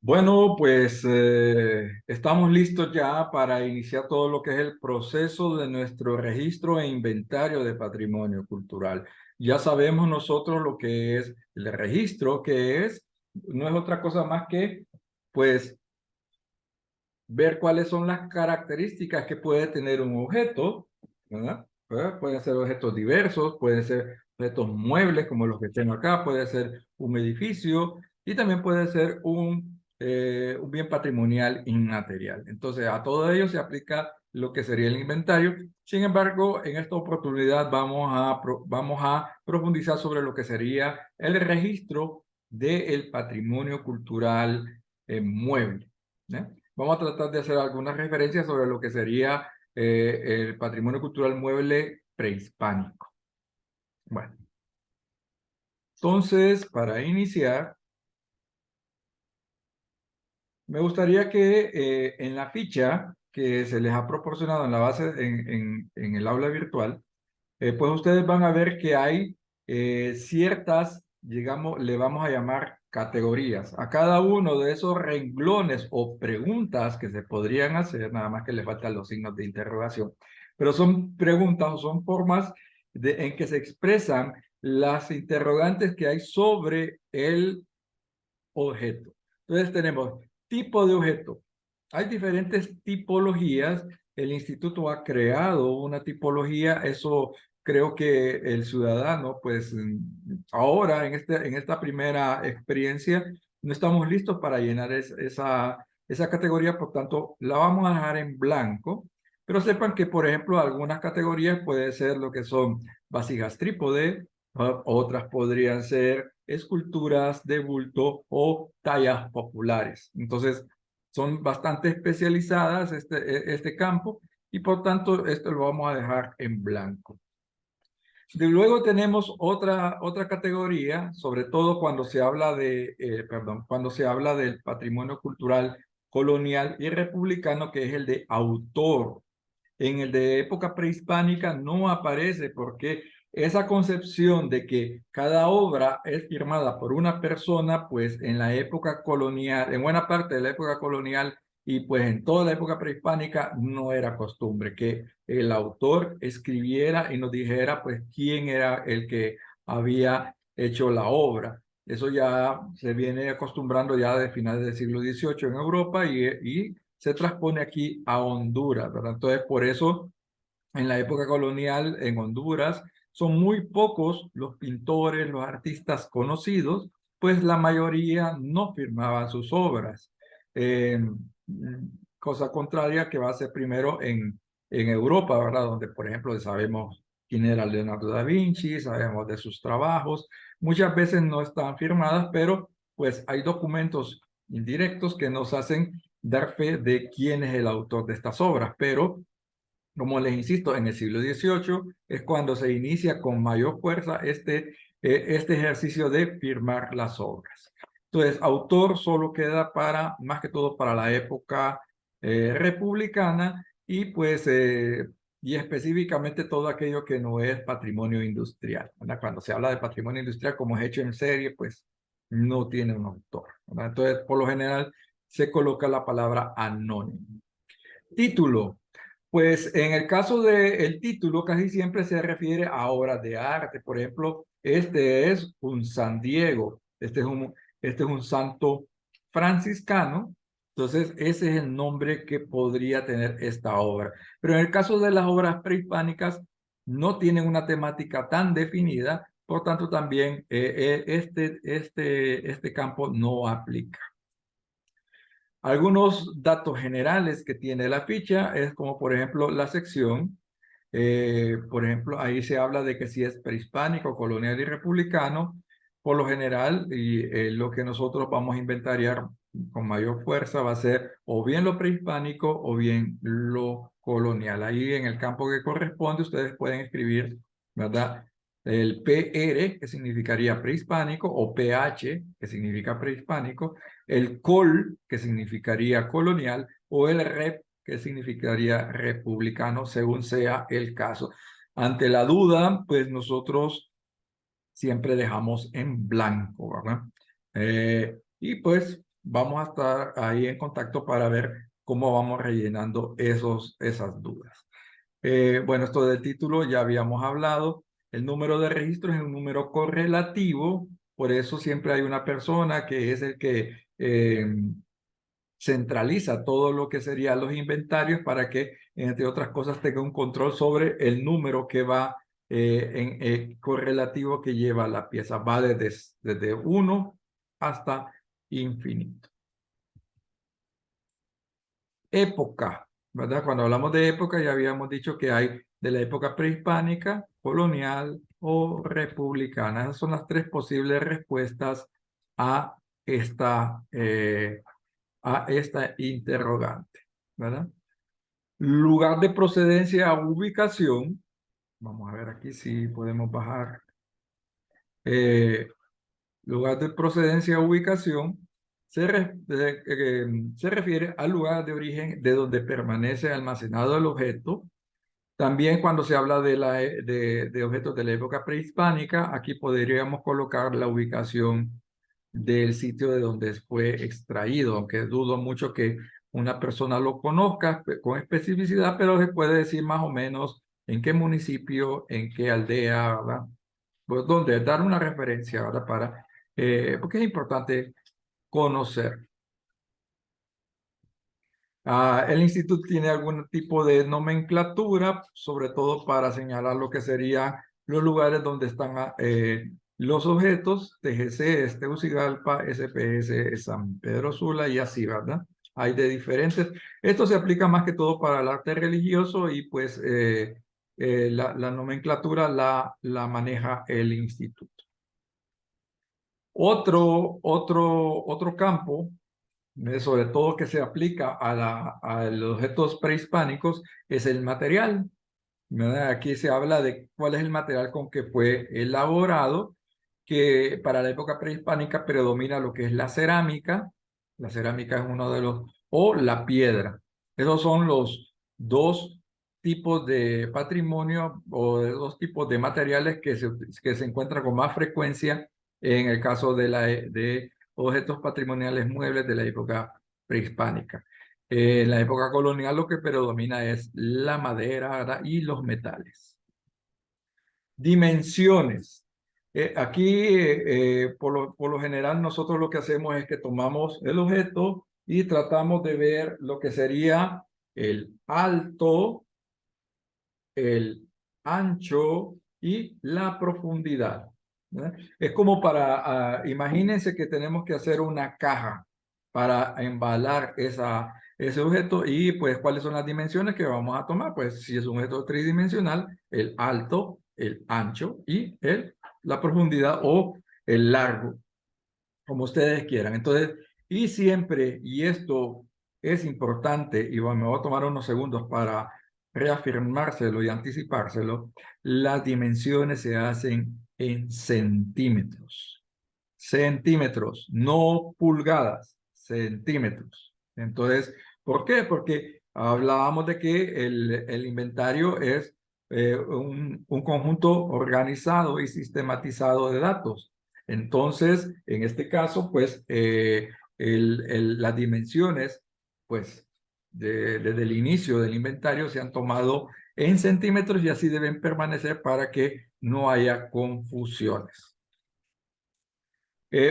Bueno, pues estamos listos ya para iniciar todo lo que es el proceso de nuestro registro e inventario de patrimonio cultural. Ya sabemos nosotros lo que es el registro, no es otra cosa más que, pues, ver cuáles son las características que puede tener un objeto, ¿verdad? Pueden ser objetos diversos, pueden ser objetos muebles como los que tengo acá, puede ser un edificio y también puede ser un bien patrimonial inmaterial. Entonces, a todo ello se aplica lo que sería el inventario. Sin embargo, en esta oportunidad vamos a profundizar sobre lo que sería el registro del patrimonio cultural mueble, ¿eh? Vamos a tratar de hacer algunas referencias sobre lo que sería el patrimonio cultural mueble prehispánico. Bueno, entonces, para iniciar, me gustaría que en la ficha que se les ha proporcionado en la base, en el aula virtual, pues ustedes van a ver que hay ciertas, digamos, le vamos a llamar categorías. A cada uno de esos renglones o preguntas que se podrían hacer, nada más que le faltan los signos de interrogación, pero son preguntas o son formas en que se expresan las interrogantes que hay sobre el objeto. Entonces tenemos tipo de objeto. Hay diferentes tipologías. El instituto ha creado una tipología. Eso creo que el ciudadano, pues ahora en esta primera experiencia, no estamos listos para llenar esa categoría. Por tanto, la vamos a dejar en blanco. Pero sepan que, por ejemplo, algunas categorías puede ser lo que son vasijas trípode, otras podrían ser esculturas de bulto o tallas populares. Entonces, son bastante especializadas este campo y por tanto esto lo vamos a dejar en blanco. Luego tenemos otra categoría, sobre todo cuando se habla cuando se habla del patrimonio cultural colonial y republicano, que es el de autor. En el de época prehispánica no aparece porque esa concepción de que cada obra es firmada por una persona, pues en la época colonial, en buena parte de la época colonial y pues en toda la época prehispánica no era costumbre que el autor escribiera y nos dijera pues quién era el que había hecho la obra. Eso ya se viene acostumbrando ya de finales del siglo XVIII en Europa y se transpone aquí a Honduras, ¿verdad? Entonces, por eso, en la época colonial en Honduras, son muy pocos los pintores, los artistas conocidos, pues la mayoría no firmaban sus obras. Eh, Cosa contraria que va a ser primero en Europa, ¿verdad? Donde, por ejemplo, sabemos quién era Leonardo da Vinci, sabemos de sus trabajos. Muchas veces no están firmadas, pero pues hay documentos indirectos que nos hacen dar fe de quién es el autor de estas obras, pero como les insisto, en el siglo XVIII es cuando se inicia con mayor fuerza este ejercicio de firmar las obras. Entonces, autor solo queda más que todo para la época republicana y pues, y específicamente todo aquello que no es patrimonio industrial, ¿verdad? Cuando se habla de patrimonio industrial como es hecho en serie, pues no tiene un autor, ¿verdad? Entonces, por lo general, se coloca la palabra anónimo. Título. Pues en el caso del título casi siempre se refiere a obras de arte. Por ejemplo, este es un San Diego, este es un santo franciscano. Entonces, ese es el nombre que podría tener esta obra. Pero en el caso de las obras prehispánicas, no tienen una temática tan definida, por tanto también este campo no aplica. Algunos datos generales que tiene la ficha es como por ejemplo la sección, por ejemplo ahí se habla de que si es prehispánico, colonial y republicano, por lo general y lo que nosotros vamos a inventariar con mayor fuerza va a ser o bien lo prehispánico o bien lo colonial. Ahí en el campo que corresponde ustedes pueden escribir, ¿verdad? El PR, que significaría prehispánico, o PH, que significa prehispánico, el COL, que significaría colonial, o el REP, que significaría republicano, según sea el caso. Ante la duda, pues nosotros siempre dejamos en blanco, ¿verdad? Y pues vamos a estar ahí en contacto para ver cómo vamos rellenando esas dudas. Bueno, esto del título ya habíamos hablado. El número de registro es un número correlativo, por eso siempre hay una persona que es el que centraliza todo lo que serían los inventarios para que, entre otras cosas, tenga un control sobre el número que va correlativo que lleva la pieza. Va desde 1 hasta infinito. Época, ¿verdad? Cuando hablamos de época ya habíamos dicho que hay de la época prehispánica, colonial o republicana. Esas son las tres posibles respuestas a esta interrogante, ¿verdad? Lugar de procedencia o ubicación. Vamos a ver aquí si podemos bajar. Lugar de procedencia o ubicación se refiere al lugar de origen de donde permanece almacenado el objeto. También cuando se habla de objetos de la época prehispánica, aquí podríamos colocar la ubicación del sitio de donde fue extraído, aunque dudo mucho que una persona lo conozca con especificidad, pero se puede decir más o menos en qué municipio, en qué aldea, ¿verdad? Pues donde dar una referencia, ¿verdad? Porque es importante conocer. El instituto tiene algún tipo de nomenclatura, sobre todo para señalar lo que serían los lugares donde están los objetos, TGC, Tegucigalpa, SPS, San Pedro Sula y así, ¿verdad? Hay de diferentes. Esto se aplica más que todo para el arte religioso y pues la nomenclatura la maneja el instituto. Otro campo sobre todo que se aplica a los objetos prehispánicos, es el material, ¿verdad? Aquí se habla de cuál es el material con que fue elaborado, que para la época prehispánica predomina lo que es la cerámica es uno de o la piedra. Esos son los dos tipos de patrimonio o de dos tipos de materiales que se encuentran con más frecuencia en el caso de objetos patrimoniales muebles de la época prehispánica. En la época colonial lo que predomina es la madera, ¿verdad? Y los metales. Dimensiones. Aquí, por lo general, nosotros lo que hacemos es que tomamos el objeto y tratamos de ver lo que sería el alto, el ancho y la profundidad, ¿verdad? Es como imagínense que tenemos que hacer una caja para embalar ese objeto y pues cuáles son las dimensiones que vamos a tomar. Pues si es un objeto tridimensional, el alto, el ancho y la profundidad o el largo, como ustedes quieran. Entonces, y siempre, y esto es importante, y bueno, me voy a tomar unos segundos para reafirmárselo y anticipárselo, las dimensiones se hacen en centímetros. Centímetros, no pulgadas, centímetros. Entonces, ¿por qué? Porque hablábamos de que el inventario es un conjunto organizado y sistematizado de datos. Entonces, en este caso, pues, las dimensiones, pues, desde el inicio del inventario se han tomado en centímetros y así deben permanecer para que no haya confusiones.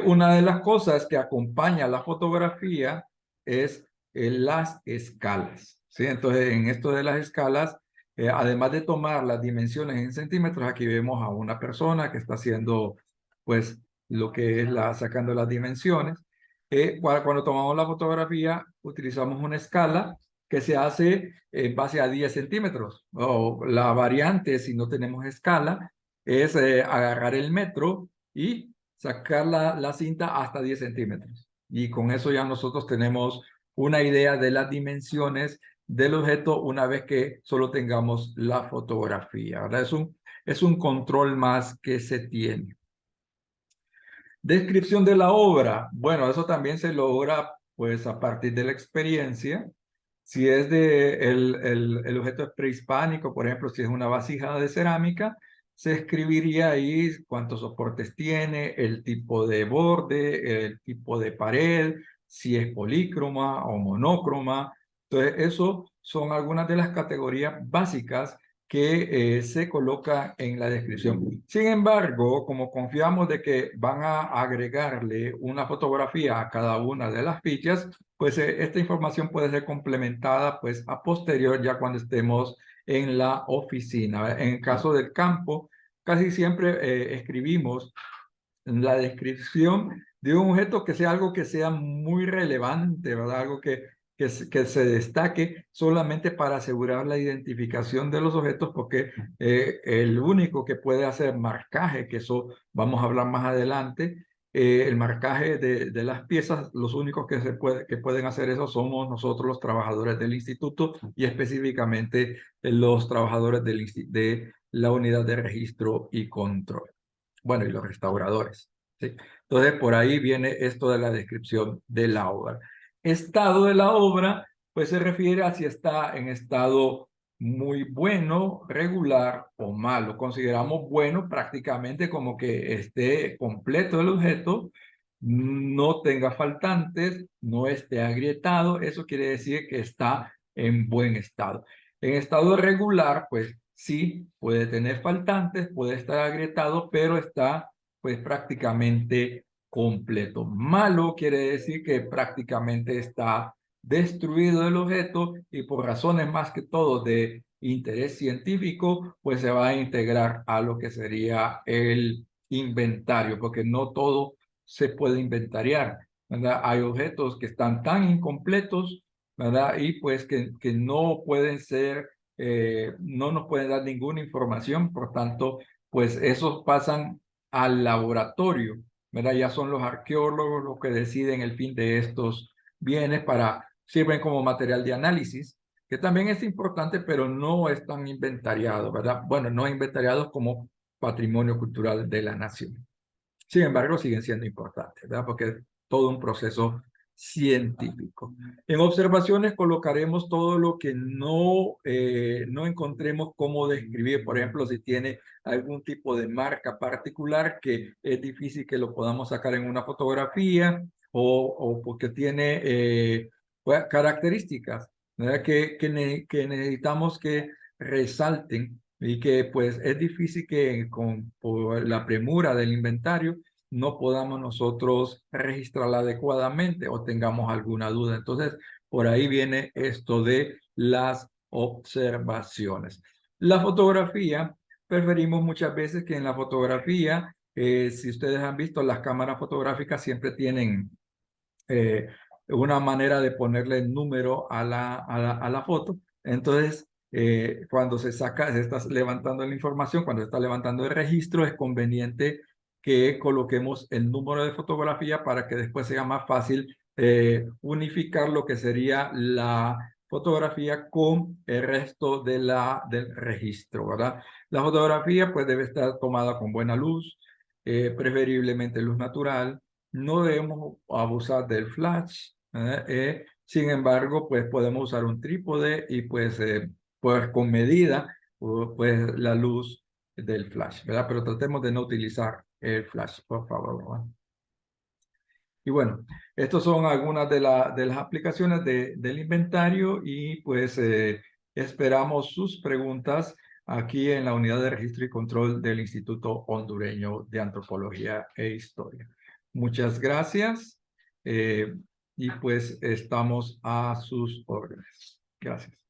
Una de las cosas que acompaña la fotografía es las escalas, ¿sí? Entonces, en esto de las escalas, además de tomar las dimensiones en centímetros, aquí vemos a una persona que está haciendo, pues, lo que es sacando las dimensiones. Cuando tomamos la fotografía, utilizamos una escala que se hace en base a 10 centímetros. O la variante, si no tenemos escala, es agarrar el metro y sacar la cinta hasta 10 centímetros. Y con eso ya nosotros tenemos una idea de las dimensiones del objeto una vez que solo tengamos la fotografía, ¿verdad? Es un control más que se tiene. Descripción de la obra. Bueno, eso también se logra pues a partir de la experiencia. Si es el objeto es prehispánico, por ejemplo, si es una vasija de cerámica, se escribiría ahí cuántos soportes tiene, el tipo de borde, el tipo de pared, si es polícroma o monócroma. Entonces, eso son algunas de las categorías básicas que se coloca en la descripción. Sin embargo, como confiamos de que van a agregarle una fotografía a cada una de las fichas, pues esta información puede ser complementada pues a posterior ya cuando estemos en la oficina. En el caso del campo, casi siempre escribimos la descripción de un objeto que sea algo que sea muy relevante, ¿verdad? Algo que se destaque solamente para asegurar la identificación de los objetos, porque el único que puede hacer marcaje, que eso vamos a hablar más adelante, el marcaje de las piezas, los únicos que pueden hacer eso somos nosotros los trabajadores del instituto y específicamente los trabajadores de la unidad de registro y control. Bueno, y los restauradores, ¿sí? Entonces, por ahí viene esto de la descripción de la obra. Estado de la obra, pues se refiere a si está en estado muy bueno, regular o malo. Consideramos bueno prácticamente como que esté completo el objeto, no tenga faltantes, no esté agrietado. Eso quiere decir que está en buen estado. En estado regular, pues sí, puede tener faltantes, puede estar agrietado, pero está pues prácticamente completo. Malo quiere decir que prácticamente está destruido el objeto y por razones más que todo de interés científico, pues se va a integrar a lo que sería el inventario, porque no todo se puede inventariar, ¿verdad? Hay objetos que están tan incompletos, ¿verdad? Y pues que no pueden ser, no nos pueden dar ninguna información, por tanto, pues esos pasan al laboratorio, ¿verdad? Ya son los arqueólogos los que deciden el fin de estos bienes sirven como material de análisis, que también es importante, pero no están inventariados, ¿verdad? Bueno, no inventariados como patrimonio cultural de la nación. Sin embargo, siguen siendo importantes, ¿verdad? Porque es todo un proceso científico. En observaciones colocaremos todo lo que no encontremos cómo describir. Por ejemplo, si tiene algún tipo de marca particular que es difícil que lo podamos sacar en una fotografía o porque tiene pues, características, ¿verdad? Que necesitamos que resalten y que pues es difícil que por la premura del inventario no podamos nosotros registrarla adecuadamente o tengamos alguna duda. Entonces, por ahí viene esto de las observaciones. La fotografía, preferimos muchas veces que en la fotografía, si ustedes han visto, las cámaras fotográficas siempre tienen eh, una manera de ponerle el número a la foto. Entonces, cuando se está levantando la información, cuando se está levantando el registro, es conveniente que coloquemos el número de fotografía para que después sea más fácil unificar lo que sería la fotografía con el resto del registro, ¿verdad? La fotografía pues debe estar tomada con buena luz, preferiblemente luz natural. No debemos abusar del flash. Sin embargo, pues podemos usar un trípode y pues con medida, pues la luz del flash, ¿verdad? Pero tratemos de no utilizar el flash, por favor, ¿verdad? Y bueno, estas son algunas de las aplicaciones del inventario y pues esperamos sus preguntas aquí en la unidad de registro y control del Instituto Hondureño de Antropología e Historia. Muchas gracias y pues estamos a sus órdenes. Gracias.